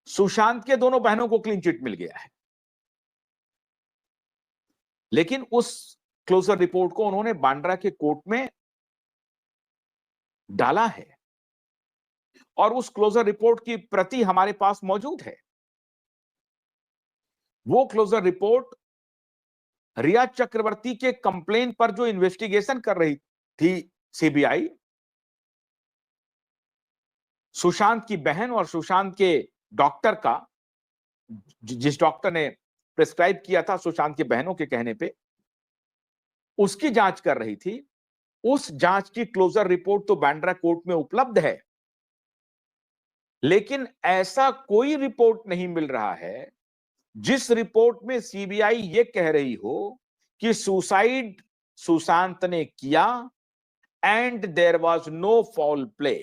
सुशांत के दोनों बहनों को क्लीन चिट मिल गया है, लेकिन उस क्लोजर रिपोर्ट को उन्होंने बांद्रा के कोर्ट में डाला है और उस क्लोजर रिपोर्ट की प्रति हमारे पास मौजूद है। वो क्लोजर रिपोर्ट रिया चक्रवर्ती के कंप्लेन पर जो इन्वेस्टिगेशन कर रही थी सीबीआई, सुशांत की बहन और सुशांत के डॉक्टर का, जिस डॉक्टर ने प्रिस्क्राइब किया था सुशांत की बहनों के कहने पे, उसकी जांच कर रही थी। उस जांच की क्लोजर रिपोर्ट तो बांद्रा कोर्ट में उपलब्ध है, लेकिन ऐसा कोई रिपोर्ट नहीं मिल रहा है जिस रिपोर्ट में सीबीआई ये कह रही हो कि सुसाइड सुशांत ने किया and there was no foul play.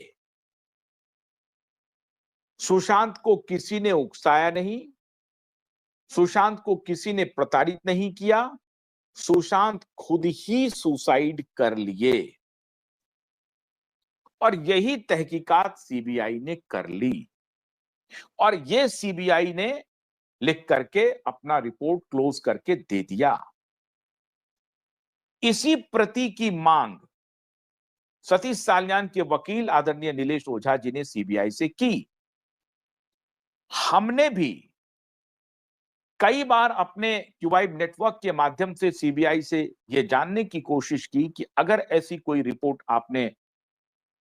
Sushant को किसी ने उकसाया नहीं, सुशांत को किसी ने प्रताड़ित नहीं किया, सुशांत खुद ही सुसाइड कर लिए और यही तहकीकात सीबीआई ने कर ली और ये सीबीआई ने लिख करके अपना रिपोर्ट क्लोज करके दे दिया। इसी प्रति की मांग सतीश साल्यान के वकील आदरणीय नीलेश ओझा जी ने सीबीआई से की। हमने भी कई बार अपने क्यूबाइब नेटवर्क के माध्यम से सीबीआई से यह जानने की कोशिश की कि अगर ऐसी कोई रिपोर्ट आपने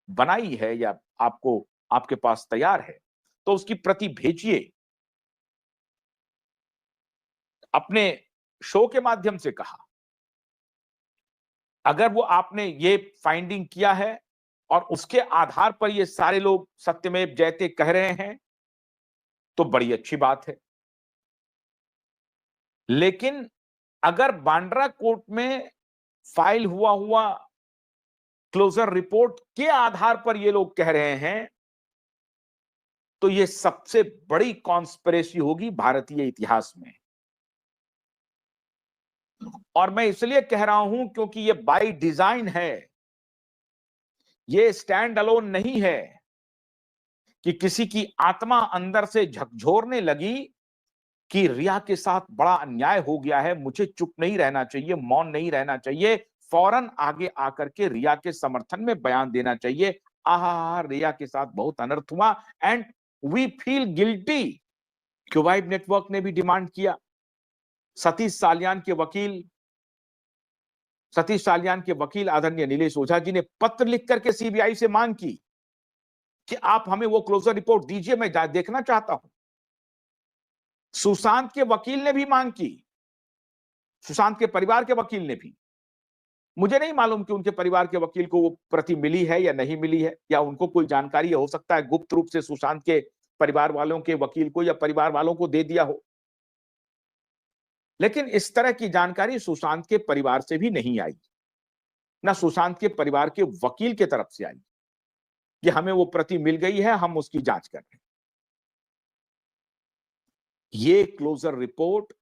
बनाई है या आपके पास तैयार है तो उसकी प्रति भेजिए। अपने शो के माध्यम से कहा, अगर वो आपने ये फाइंडिंग किया है और उसके आधार पर ये सारे लोग सत्यमेव जयते कह रहे हैं तो बड़ी अच्छी बात है, लेकिन अगर बांद्रा कोर्ट में फाइल हुआ क्लोजर रिपोर्ट के आधार पर ये लोग कह रहे हैं तो ये सबसे बड़ी कॉन्स्पिरेसी होगी भारतीय इतिहास में। और मैं इसलिए कह रहा हूं क्योंकि ये बाय डिजाइन है, ये स्टैंड अलोन नहीं है कि किसी की आत्मा अंदर से झकझोरने लगी कि रिया के साथ बड़ा अन्याय हो गया है, मुझे चुप नहीं रहना चाहिए, मौन नहीं रहना चाहिए, फौरन आगे आकर के रिया के समर्थन में बयान देना चाहिए। आहा, रिया के साथ बहुत अनर्थ हुआ एंड वी फील गिल्टी। क्यूबाइब नेटवर्क ने भी डिमांड किया। सतीश साल्यान के वकील आदरणीय नीलेश ओझा जी ने पत्र लिख करके सीबीआई से मांग की कि आप हमें वो क्लोजर रिपोर्ट दीजिए, मैं देखना चाहता हूं। सुशांत के वकील ने भी मांग की, सुशांत के परिवार के वकील ने भी। मुझे नहीं मालूम कि उनके परिवार के वकील को वो प्रति मिली है या नहीं मिली है, या उनको कोई जानकारी हो सकता है गुप्त रूप से सुशांत के परिवार वालों के वकील को या परिवार वालों को दे दिया हो, लेकिन इस तरह की जानकारी सुशांत के परिवार से भी नहीं आई, ना सुशांत के परिवार के वकील की तरफ से आई कि हमें वो प्रति मिल गई है, हम उसकी जांच कर रहे हैं। ये क्लोजर रिपोर्ट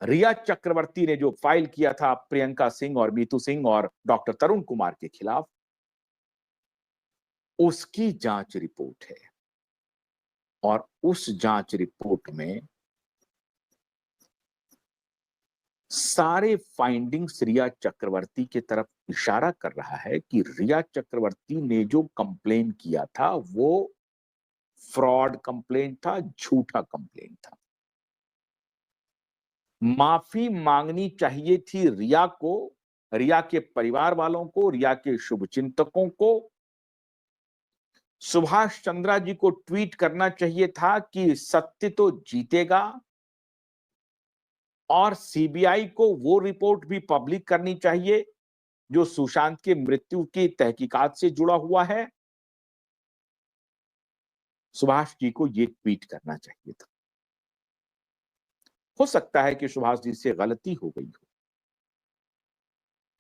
रिया चक्रवर्ती ने जो फाइल किया था प्रियंका सिंह और मीतू सिंह और डॉक्टर तरुण कुमार के खिलाफ, उसकी जांच रिपोर्ट है और उस जांच रिपोर्ट में सारे फाइंडिंग्स रिया चक्रवर्ती की तरफ इशारा कर रहा है कि रिया चक्रवर्ती ने जो कंप्लेन किया था वो फ्रॉड कंप्लेन था, झूठा कंप्लेन था। माफी मांगनी चाहिए थी रिया को, रिया के परिवार वालों को, रिया के शुभचिंतकों को। सुभाष चंद्रा जी को ट्वीट करना चाहिए था कि सत्य तो जीतेगा और सीबीआई को वो रिपोर्ट भी पब्लिक करनी चाहिए जो सुशांत की मृत्यु की तहकीकात से जुड़ा हुआ है। सुभाष जी को ये ट्वीट करना चाहिए था। हो सकता है कि सुभाष जी से गलती हो गई हो,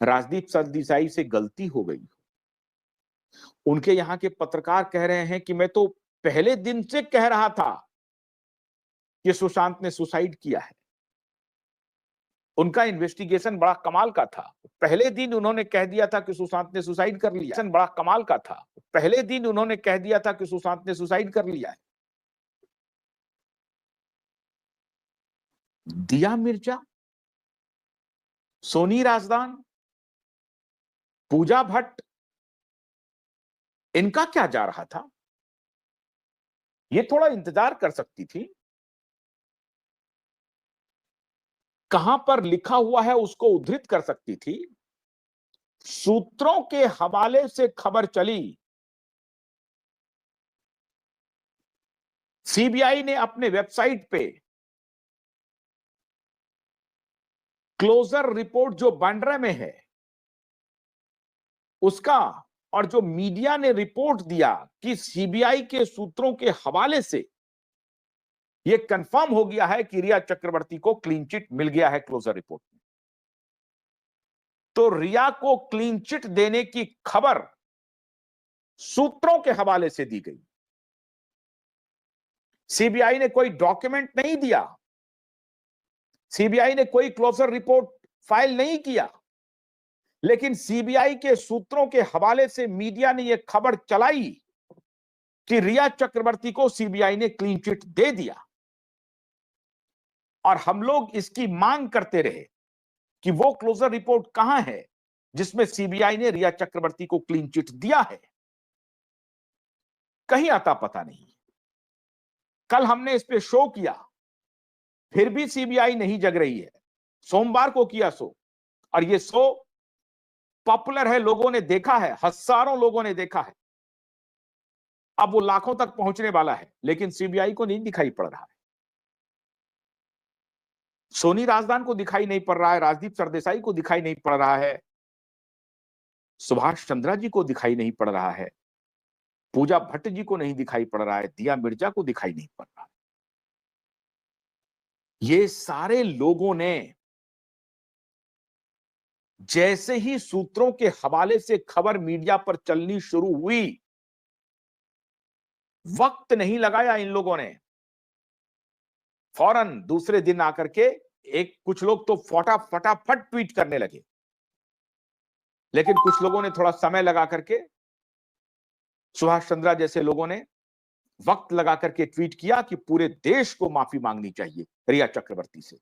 राजदीप सरदेसाई से गलती हो गई हो। उनके यहां के पत्रकार कह रहे हैं कि मैं तो पहले दिन से कह रहा था कि सुशांत ने सुसाइड किया है। उनका इन्वेस्टिगेशन बड़ा कमाल का था। पहले दिन उन्होंने कह दिया था कि सुशांत ने सुसाइड कर लिया। बड़ा कमाल का था। पहले दिन उन्होंने कह दिया था कि सुशांत ने सुसाइड कर लिया है। दिया मिर्जा, सोनी राजदान, पूजा भट्ट, इनका क्या जा रहा था? ये थोड़ा इंतजार कर सकती थी। कहां पर लिखा हुआ है उसको उद्धृत कर सकती थी। सूत्रों के हवाले से खबर चली, सीबीआई ने अपने वेबसाइट पे क्लोजर रिपोर्ट जो बांद्रा में है उसका, और जो मीडिया ने रिपोर्ट दिया कि सीबीआई के सूत्रों के हवाले से यह कंफर्म हो गया है कि रिया चक्रवर्ती को क्लीन चिट मिल गया है क्लोजर रिपोर्ट में। तो रिया को क्लीन चिट देने की खबर सूत्रों के हवाले से दी गई। सीबीआई ने कोई डॉक्यूमेंट नहीं दिया, सीबीआई ने कोई क्लोजर रिपोर्ट फाइल नहीं किया, लेकिन सीबीआई के सूत्रों के हवाले से मीडिया ने यह खबर चलाई कि रिया चक्रवर्ती को सीबीआई ने क्लीन चिट दे दिया। और हम लोग इसकी मांग करते रहे कि वो क्लोजर रिपोर्ट कहां है जिसमें सीबीआई ने रिया चक्रवर्ती को क्लीन चिट दिया है। कहीं आता पता नहीं। कल हमने इस पे शो किया, फिर भी सीबीआई नहीं जग रही है। सोमवार को किया शो, और ये शो पॉपुलर है, लोगों ने देखा है, हजारों लोगों ने देखा है। अब वो लाखों तक पहुंचने वाला है, लेकिन सीबीआई को नहीं दिखाई पड़ रहा है। सोनी राजदान को दिखाई नहीं पड़ रहा है, राजदीप सरदेसाई को दिखाई नहीं पड़ रहा है, सुभाष चंद्रा जी को दिखाई नहीं पड़ रहा है, पूजा भट्ट जी को नहीं दिखाई पड़ रहा है, दिया मिर्जा को दिखाई नहीं पड़ रहा है। ये सारे लोगों ने जैसे ही सूत्रों के हवाले से खबर मीडिया पर चलनी शुरू हुई, वक्त नहीं लगाया इन लोगों ने, फौरन दूसरे दिन आकर के कुछ लोग तो फटाफट ट्वीट करने लगे, लेकिन कुछ लोगों ने थोड़ा समय लगा करके, सुभाष चंद्रा जैसे लोगों ने वक्त लगा करके ट्वीट किया कि पूरे देश को माफी मांगनी चाहिए रिया चक्रवर्ती से।